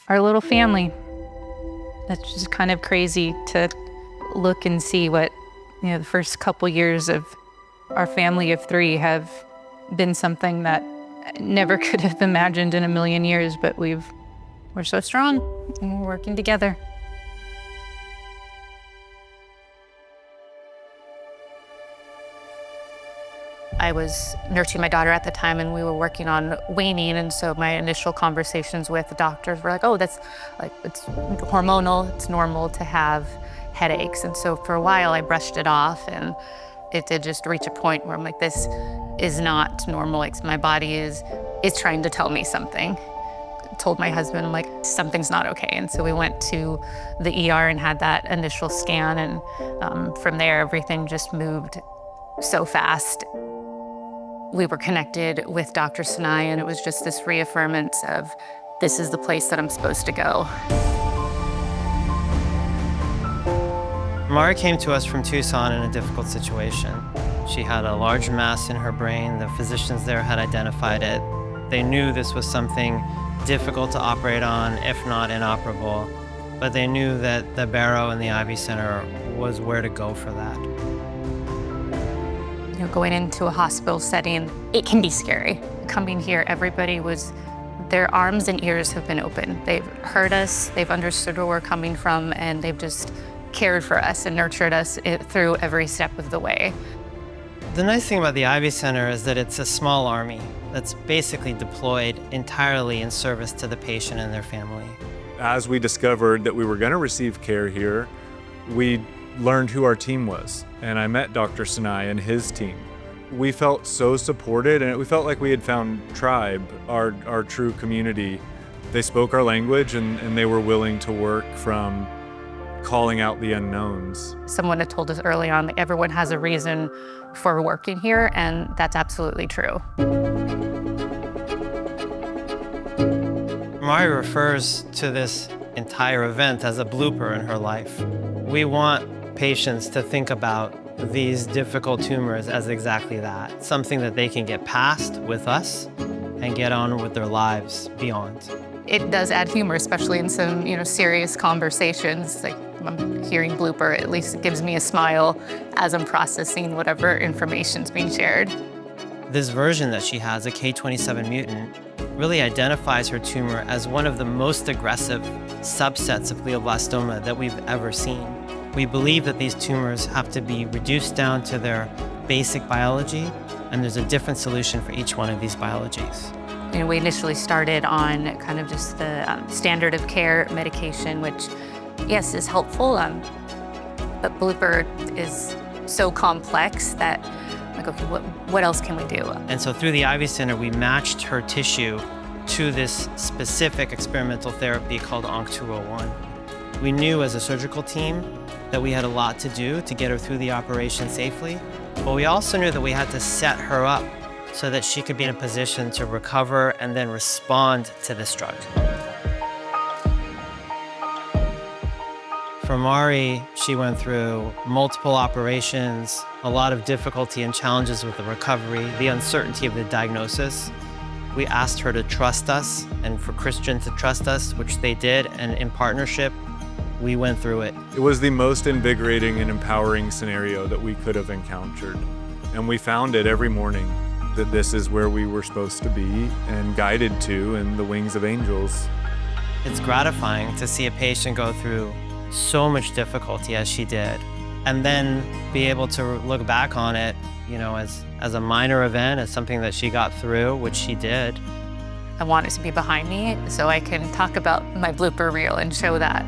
our little family. That's just kind of crazy to look and see what, the first couple years of our family of 3 have been something that I never could have imagined in a million years, but we're so strong and we're working together. I was nursing my daughter at the time, and we were working on weaning, and so my initial conversations with the doctors were like, oh, it's hormonal, it's normal to have headaches. And so for a while I brushed it off, and it did just reach a point where I'm like, this is not normal. Like, my body is trying to tell me something. I told my husband, I'm like, something's not okay. And so we went to the ER and had that initial scan, and from there everything just moved so fast. We were connected with Dr. Sanai, and it was just this reaffirmance of, this is the place that I'm supposed to go. Mari came to us from Tucson in a difficult situation. She had a large mass in her brain. The physicians there had identified it. They knew this was something difficult to operate on, if not inoperable, but they knew that the Barrow and the Ivy Center was where to go for that. Going into a hospital setting, it can be scary. Coming here, their arms and ears have been open. They've heard us, they've understood where we're coming from, and they've just cared for us and nurtured us through every step of the way. The nice thing about the Ivy Center is that it's a small army that's basically deployed entirely in service to the patient and their family. As we discovered that we were going to receive care here, we learned who our team was, and I met Dr. Sanai and his team. We felt so supported, and we felt like we had found tribe, our true community. They spoke our language, and they were willing to work from calling out the unknowns. Someone had told us early on that everyone has a reason for working here, and that's absolutely true. Mari refers to this entire event as a blooper in her life. We want patients to think about these difficult tumors as exactly that, something that they can get past with us and get on with their lives beyond. It does add humor, especially in some, serious conversations. Like, I'm hearing blooper, at least it gives me a smile as I'm processing whatever information's being shared. This version that she has, a K27 mutant, really identifies her tumor as one of the most aggressive subsets of glioblastoma that we've ever seen. We believe that these tumors have to be reduced down to their basic biology, and there's a different solution for each one of these biologies. We initially started on kind of just the standard of care medication, which, yes, is helpful, but blooper is so complex that, like, okay, what else can we do? And so through the Ivy Center, we matched her tissue to this specific experimental therapy called ONC201. We knew as a surgical team that we had a lot to do to get her through the operation safely, but we also knew that we had to set her up so that she could be in a position to recover and then respond to this drug. For Mari, she went through multiple operations, a lot of difficulty and challenges with the recovery, the uncertainty of the diagnosis. We asked her to trust us and for Christian to trust us, which they did, and in partnership, we went through it. It was the most invigorating and empowering scenario that we could have encountered. And we found it every morning, that this is where we were supposed to be and guided to in the wings of angels. It's gratifying to see a patient go through so much difficulty as she did, and then be able to look back on it, as a minor event, as something that she got through, which she did. I want it to be behind me so I can talk about my blooper reel and show that.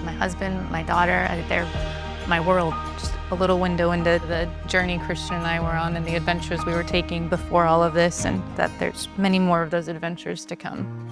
My husband, my daughter, they're my world. Just a little window into the journey Christian and I were on and the adventures we were taking before all of this, and that there's many more of those adventures to come.